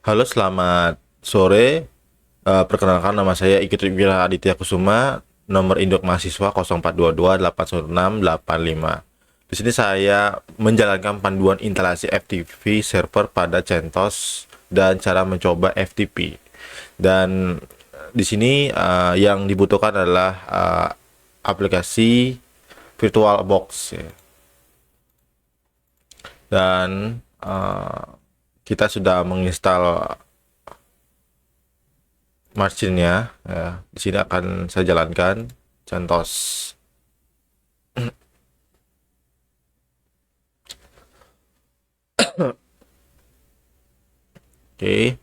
Halo, selamat sore. Perkenalkan nama saya Ikut Wira Aditya Kusuma, nomor induk mahasiswa 0422816885. Di sini saya menjalankan panduan instalasi FTP server pada CentOS dan cara mencoba FTP. Dan di sini yang dibutuhkan adalah aplikasi VirtualBox ya. Dan kita sudah menginstal marginnya ya. Di sini akan saya jalankan CentOS. Oke.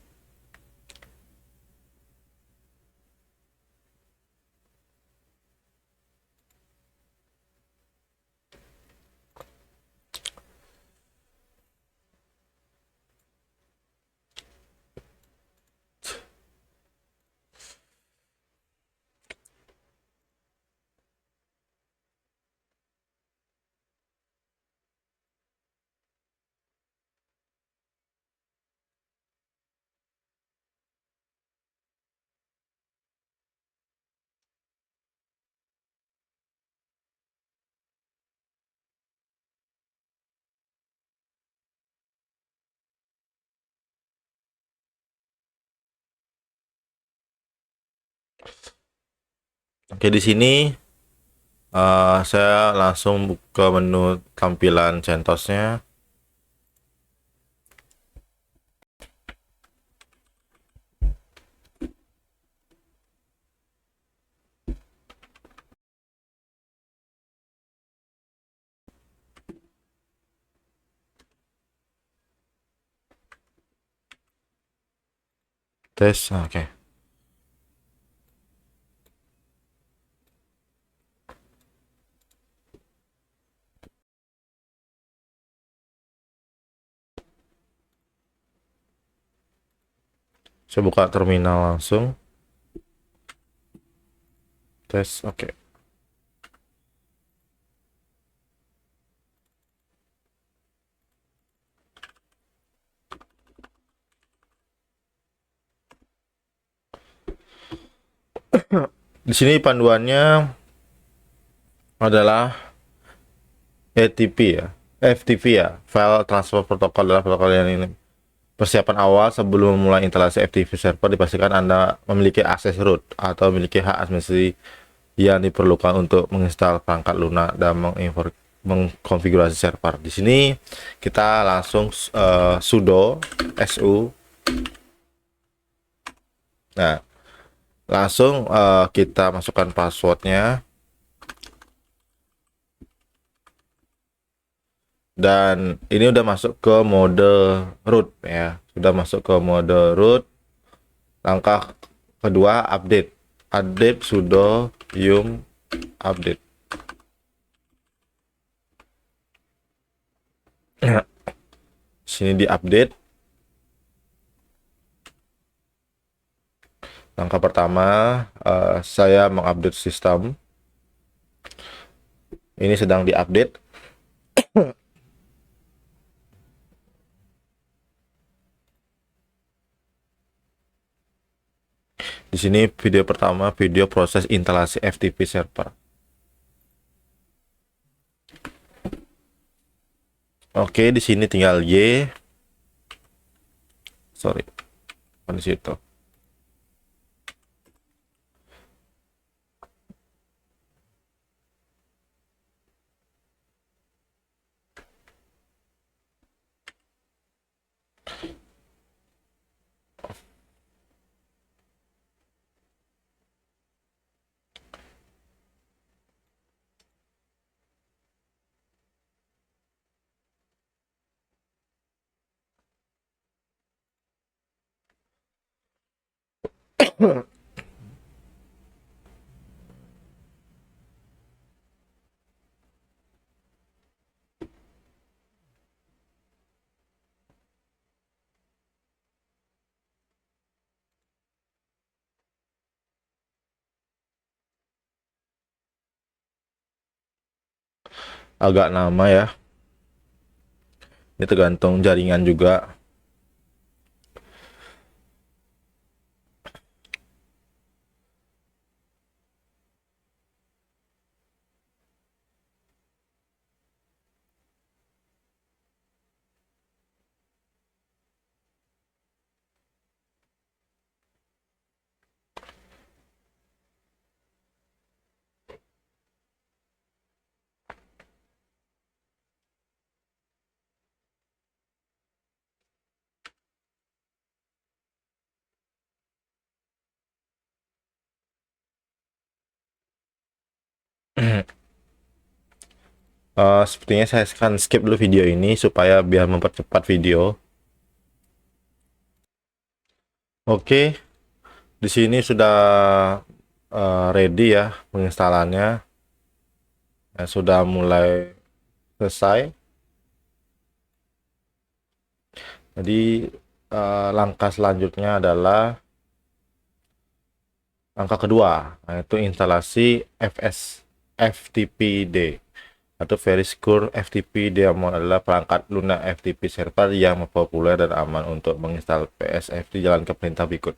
Oke, di sini saya langsung buka menu tampilan CentOS-nya. Tes, oke. Saya buka terminal langsung. Tes, oke. Di sini panduannya adalah FTP ya. FTP ya, File Transfer Protocol adalah protokol yang ini. Persiapan awal sebelum memulai instalasi FTP server, dipastikan Anda memiliki akses root atau memiliki hak asasi yang diperlukan untuk menginstal perangkat lunak dan mengkonfigurasi server. Di sini kita langsung sudo su. Nah, langsung kita masukkan passwordnya. Dan ini udah masuk ke mode root ya. Sudah masuk ke mode root. Langkah kedua, update sudo yum update. Sini di update. Langkah pertama, saya mengupdate sistem. Ini sedang diupdate. Di sini video pertama, video proses instalasi FTP server. Oke, di sini tinggal Y. Sorry, di situ. Agak lama ya. Ini tergantung jaringan juga. Sepertinya saya akan skip dulu video ini supaya biar mempercepat video. Oke, di sini sudah ready ya penginstalannya. Ya, sudah mulai selesai. Jadi langkah selanjutnya adalah langkah kedua, yaitu instalasi FTPD atau Very Secure FTP Daemon adalah perangkat lunak FTP server yang populer dan aman untuk menginstal PSFD. Jalankan perintah berikut.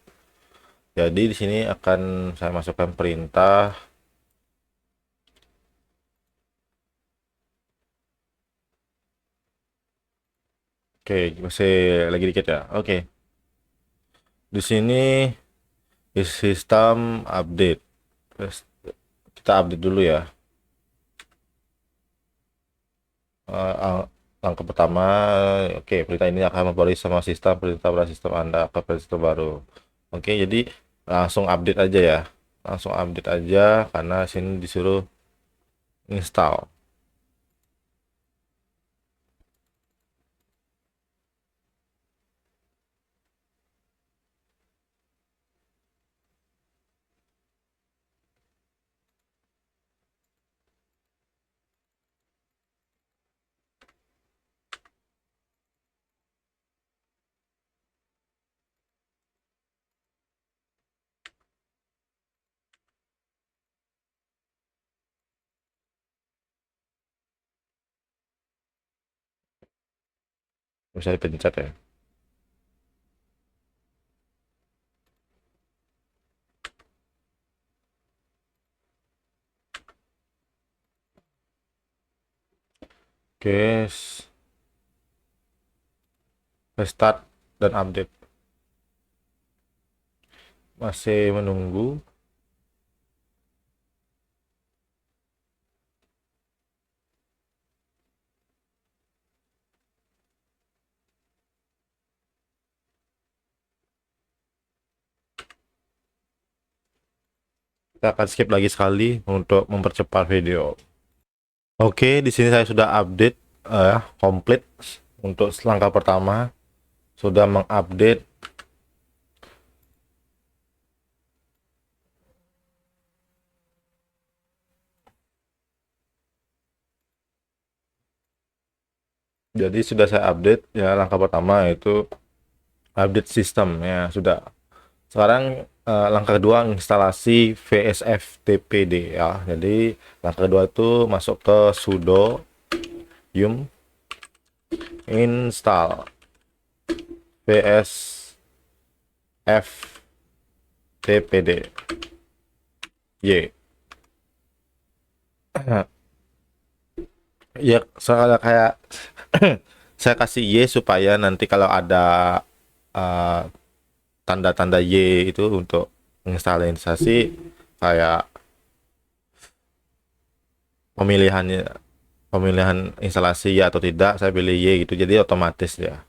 Jadi di sini akan saya masukkan perintah. Oke, masih lagi dikit ya. Oke. Di sini sistem update. Terus kita update dulu ya. Langkah pertama, oke, perintah ini akan memperoleh semua sistem perintah pada sistem Anda ke sistem baru. Oke, jadi langsung update aja ya. Langsung update aja karena sini disuruh install. Bisa dipencet ya. Oke, restart dan update. Masih menunggu. Kita akan skip lagi sekali untuk mempercepat video. Oke, di sini saya sudah update komplit untuk langkah pertama. Sudah mengupdate jadi sudah saya update ya. Langkah pertama itu update sistem ya sudah. Sekarang langkah kedua instalasi VSFTPD ya. Jadi langkah kedua itu masuk ke sudo yum install VSFTPD y. Ya soalnya kayak saya kasih Y supaya nanti kalau ada uh, tanda-tanda Y itu untuk menginstalasi kayak pemilihan instalasi ya atau tidak, saya pilih Y gitu, jadi otomatis ya.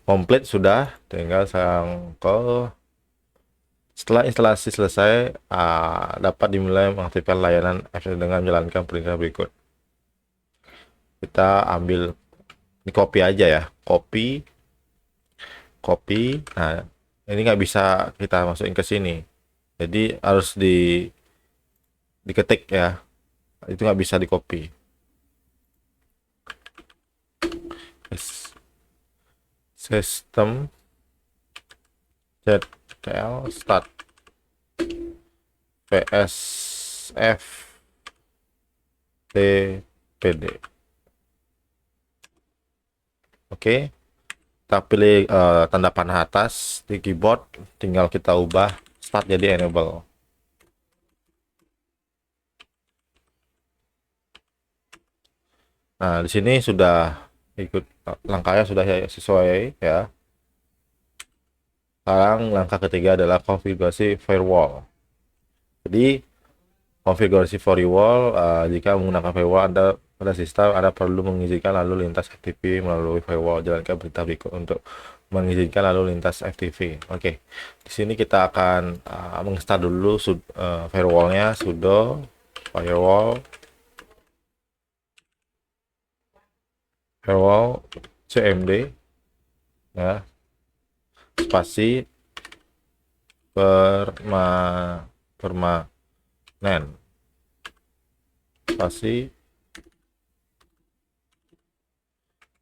Komplit sudah, tinggal saya ke setelah instalasi selesai dapat dimulai mengaktifkan layanan FTP dengan menjalankan perintah berikut. Kita ambil ini, copy aja ya, copy. Nah ini nggak bisa kita masukin ke sini, jadi harus diketik ya, itu nggak bisa di copy. System ZTL start PSF TPD. Oke, kita pilih tanda panah atas di keyboard, tinggal kita ubah start jadi enable. Nah di sini sudah ikut langkahnya, sudah sesuai ya. Sekarang langkah ketiga adalah konfigurasi firewall. Jadi konfigurasi firewall, jika menggunakan firewall Anda pada sistem, Anda perlu mengizinkan lalu lintas FTP melalui firewall. Jalankan perintah berikut untuk mengizinkan lalu lintas FTP. Oke, di sini kita akan menginstal dulu firewallnya, sudo firewall cmd ya, spasi permanen spasi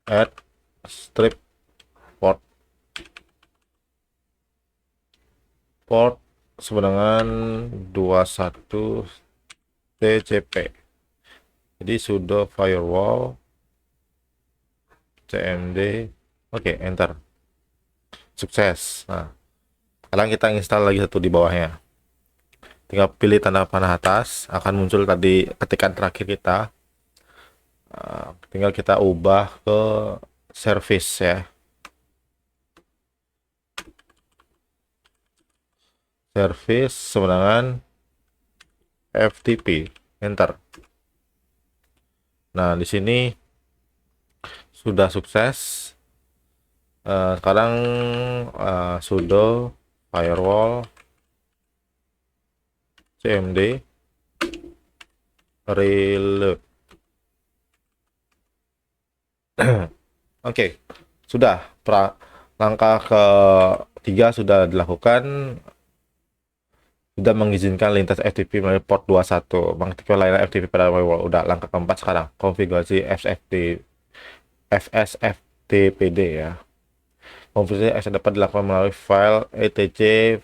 add strip port sebenarnya 21 TCP. Jadi sudo firewall cmd, oke, enter, sukses. Nah, sekarang kita install lagi satu di bawahnya, tinggal pilih tanda panah atas, akan muncul tadi ketikan terakhir kita. Tinggal kita ubah ke service ya, service sebenarnya FTP, enter. Nah, di sini sudah sukses. Sekarang sudo firewall cmd reload. Oke, sudah. Langkah ketiga sudah dilakukan, sudah mengizinkan lintas FTP melalui port 21, mengaktifkan layanan FTP pada firewall. Udah. Langkah keempat sekarang konfigurasi FSFTPD ya. Konfigurasi dapat dilakukan melalui file etc.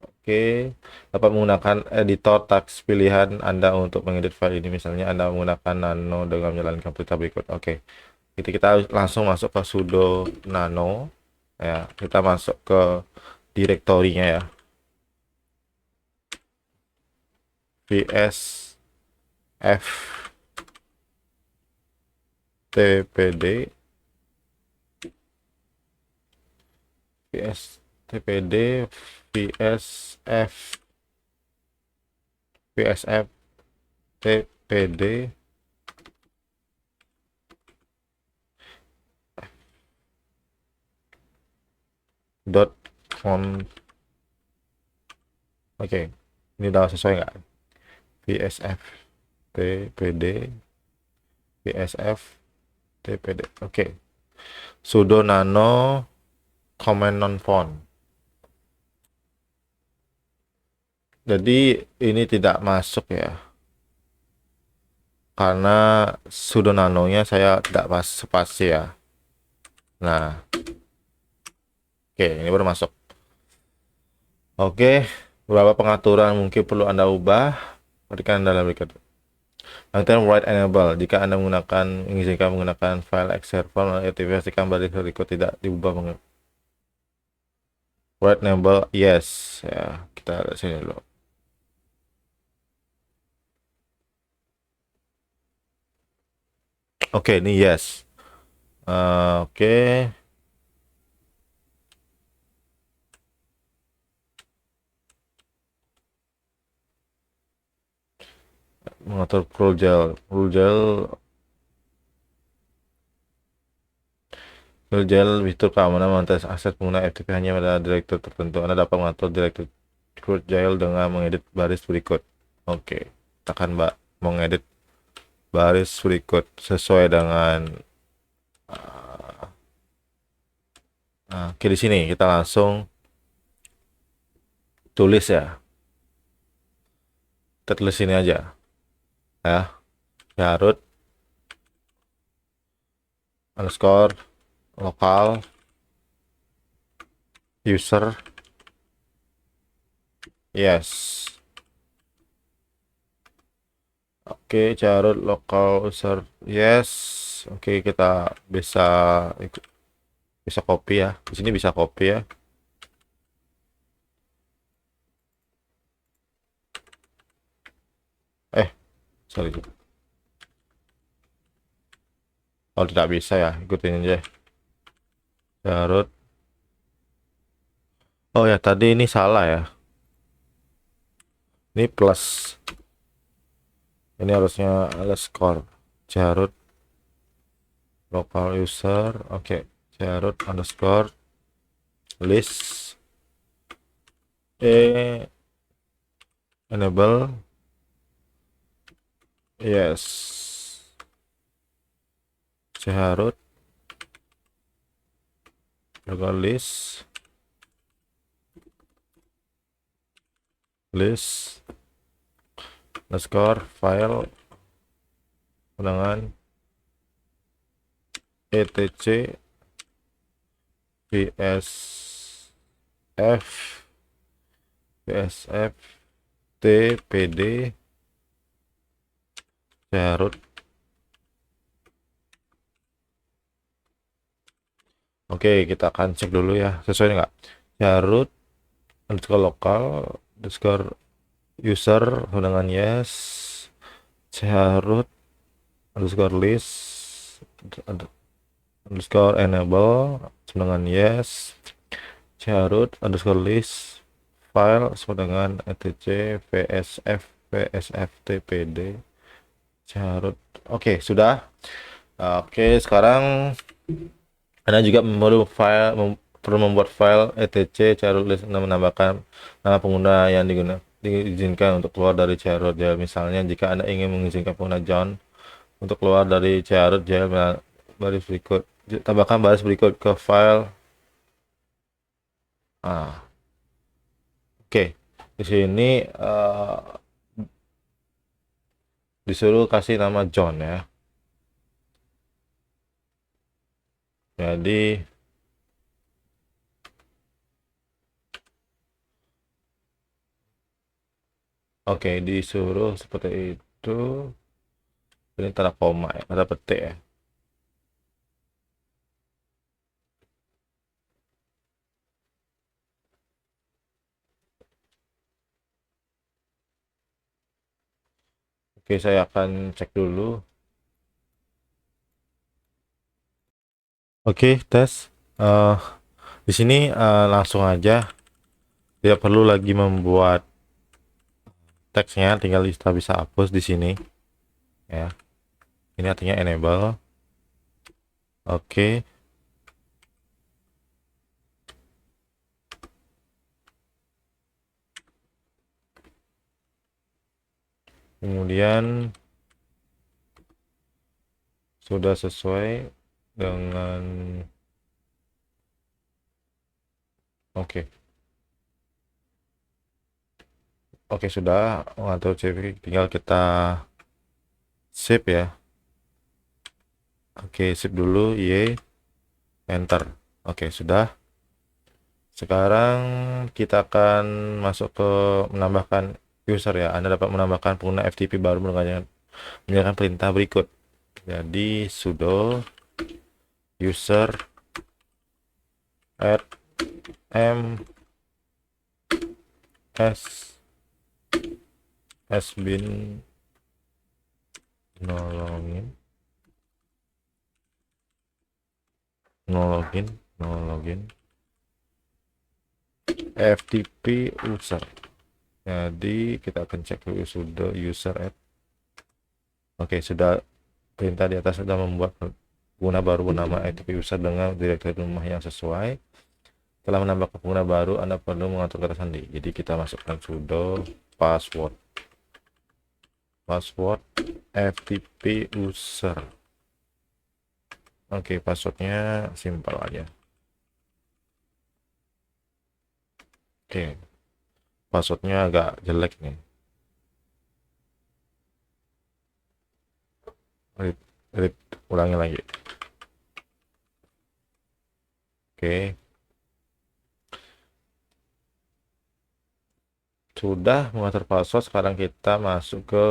Oke, dapat menggunakan editor teks pilihan Anda untuk mengedit file ini. Misalnya Anda menggunakan nano dengan menjalankan perintah berikut. Oke, jadi kita langsung masuk ke sudo nano ya, kita masuk ke direktorinya ya, vs ftpd vsftpd dot con. Oke, ini udah sesuai nggak? vsftpd oke. Sudo nano command non found. Jadi ini tidak masuk ya, karena sudo nanonya saya tidak pas spasi ya. Nah, oke, ini baru masuk. Oke, beberapa pengaturan mungkin perlu Anda ubah, berikan dalam berikut. Nanti write enable, jika Anda mengizinkan menggunakan file exserver, aktifkan baris berikut tidak diubah. Write enable yes ya, kita lihat sini dulu. Oke, ini yes. Oke. Mengatur rule gel fitur keamanan mengatur akses pengguna FTP hanya pada direktur tertentu. Anda dapat mengatur direktur rule-gel dengan mengedit baris berikut. Oke, tekan mengedit baris berikut sesuai dengan oke, di sini kita langsung tulis ya. Kita tulis sini aja ya, root underscore lokal user yes. Oke, carut lokal user yes. Oke, kita bisa copy ya. Di sini bisa copy ya. Sorry. Oh, tidak bisa ya, ikutin aja. Carut. Oh ya, tadi ini salah ya. Ini plus. Ini harusnya underscore. Carut local user. Oke, carut underscore list enable Yes. Chroot local list underscore file undangan etc vsf vsf tpd chroot. Oke, kita akan cek dulu ya, sesuai nggak? Chroot underscore lokal underscore user undangan yes. Chroot underscore list underscore enable dengan yes. Chroot underscore list file dengan etc vsf tpd Chroot. Oke, sudah. Oke, sekarang Anda juga perlu membuat file etc chroot list, menambahkan nama pengguna yang diizinkan untuk keluar dari chroot. Ya, misalnya jika Anda ingin mengizinkan pengguna John untuk keluar dari chroot, baris berikut, tambahkan baris berikut ke file. Oke, di sini disuruh kasih nama John ya. Jadi oke, disuruh seperti itu. Ini tanda koma ya, tanda petik ya. Oke, saya akan cek dulu. Oke, tes. Di sini langsung aja, tidak perlu lagi membuat teksnya, tinggal kita bisa hapus di sini ya. Ini artinya enable. Oke. Kemudian sudah sesuai dengan oke. Oke, sudah mengatur CV, tinggal kita save ya. Oke, save dulu, enter. Oke, sudah. Sekarang kita akan masuk ke menambahkan user ya. Anda dapat menambahkan pengguna FTP baru menggunakan perintah berikut. Jadi sudo user add m has been no login FTP user. Jadi kita akan cek dulu sudo user add. Oke, sudah perintah di atas sudah membuat pengguna baru bernama FTP user dengan direktori rumah yang sesuai. Setelah menambah pengguna baru, Anda perlu mengatur kata sandi. Jadi kita masukkan sudo password FTP user. Oke, passwordnya simpel aja. Oke, passwordnya agak jelek nih. Ulangi lagi. Oke, sudah mengatur password. Sekarang kita masuk ke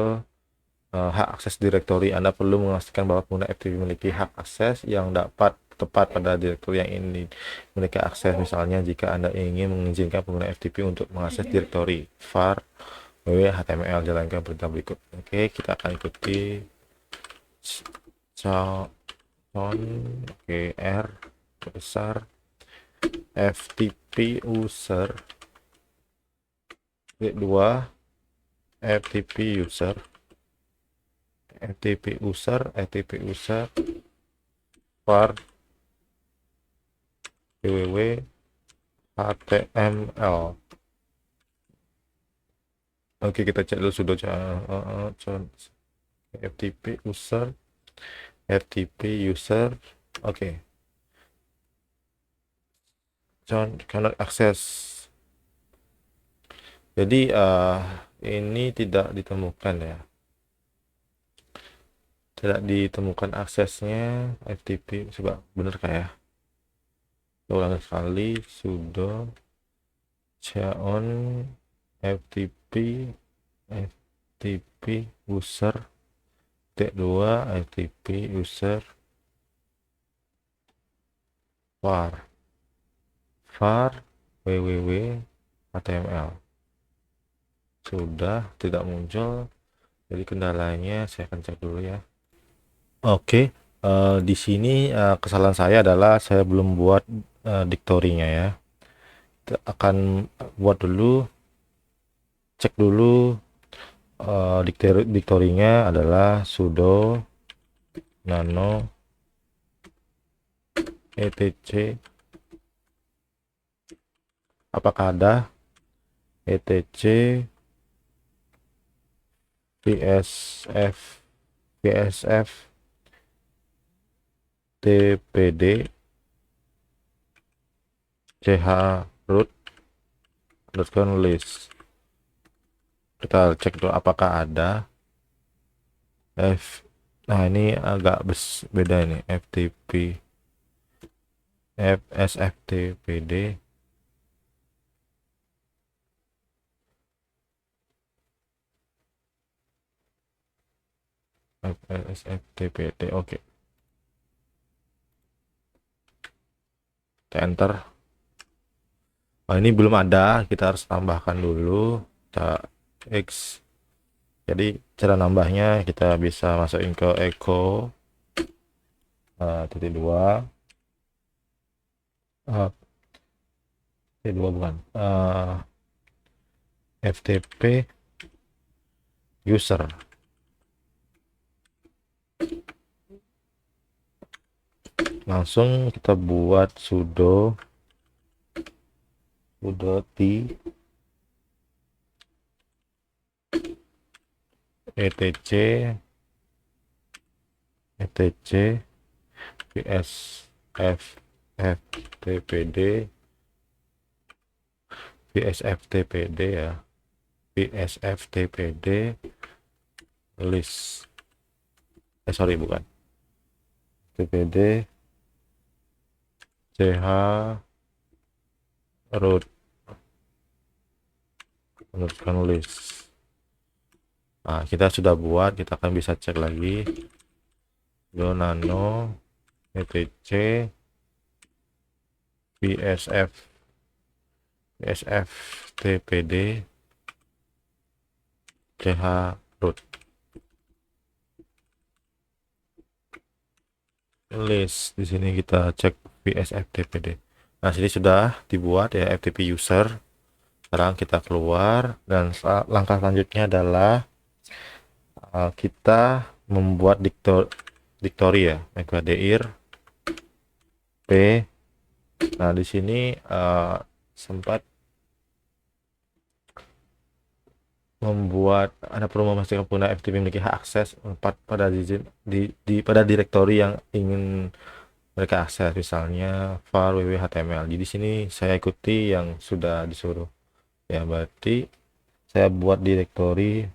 hak akses direktori. Anda perlu memastikan bahwa pengguna FTP memiliki hak akses yang dapat tepat pada direktori yang ini memiliki akses. Misalnya jika Anda ingin mengizinkan pengguna FTP untuk mengakses direktori var html, jalankan perintah berikut. Oke, kita akan ikuti r besar FTP user 2 FTP user var www html. Oke, kita cek dulu sudo FTP user, FTP user, oke. John cannot access. Jadi ini tidak ditemukan ya. Tidak ditemukan aksesnya FTP. Coba bener kayak. Ulang sekali sudo on FTP user T2 FTP user var www HTML. Sudah tidak muncul, jadi kendalanya saya akan cek dulu ya. Oke, di sini kesalahan saya adalah saya belum buat dictory-nya ya. Kita akan buat dulu, cek dulu dictory-nya adalah sudo nano etc, apakah ada etc vsf tpd chroot list. Kita cek dulu apakah ada nah ini agak beda ini FTP fsftpd fsftpd. Oke, kita enter. Ini belum ada, kita harus tambahkan dulu. Kita X. Jadi cara nambahnya kita bisa masukin ke echo titik dua titik dua bukan FTP user. Langsung kita buat sudo t etc vsftpd ya, vsftpd list, sorry bukan ftpd chroot list. Nah, kita sudah buat, kita akan bisa cek lagi nano etc vsftpd chroot list. Di sini kita cek vsftpd. Nah, sini sudah dibuat ya FTP user. Sekarang kita keluar dan langkah selanjutnya adalah kita membuat dictory ya, mkdir p. Nah, di sini sempat membuat Anda perlu memastikan pengguna FTP memiliki hak akses pada directory yang ingin mereka akses, misalnya var www html. Jadi di sini saya ikuti yang sudah disuruh ya, berarti saya buat directory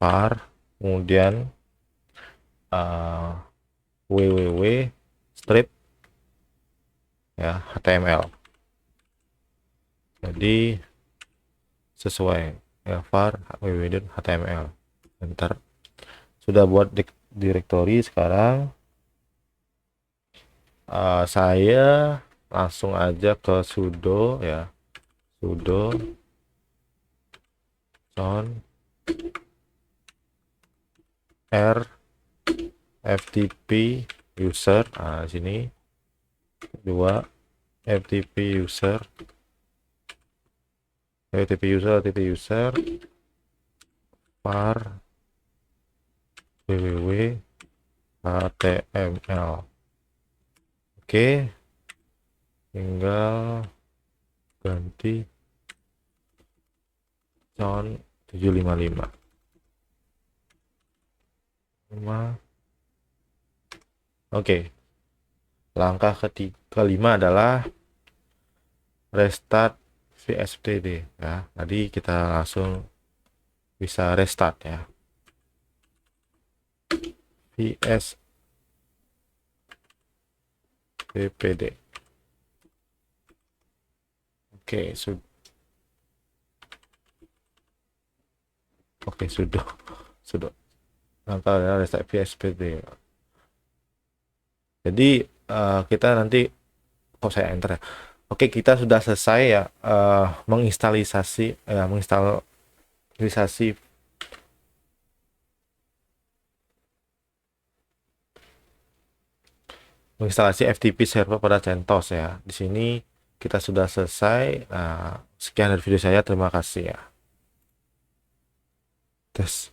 var kemudian www strip ya html. Jadi sesuai ya, var www.html. Enter. Sudah buat directory. Sekarang saya langsung aja ke sudo ya, sudo on r ftp user. Nah, sini dua ftp user var www html. Oke, tinggal ganti con 755. Oke. Langkah kelima adalah restart VSPD ya. Tadi kita langsung bisa restart ya. VSPD. Oke, sudah. Langkah adalah restart VSPD. Jadi kita nanti saya enter ya. Oke, kita sudah selesai ya menginstalasi FTP server pada CentOS ya. Di sini kita sudah selesai. Sekian dari video saya. Terima kasih ya. Tes.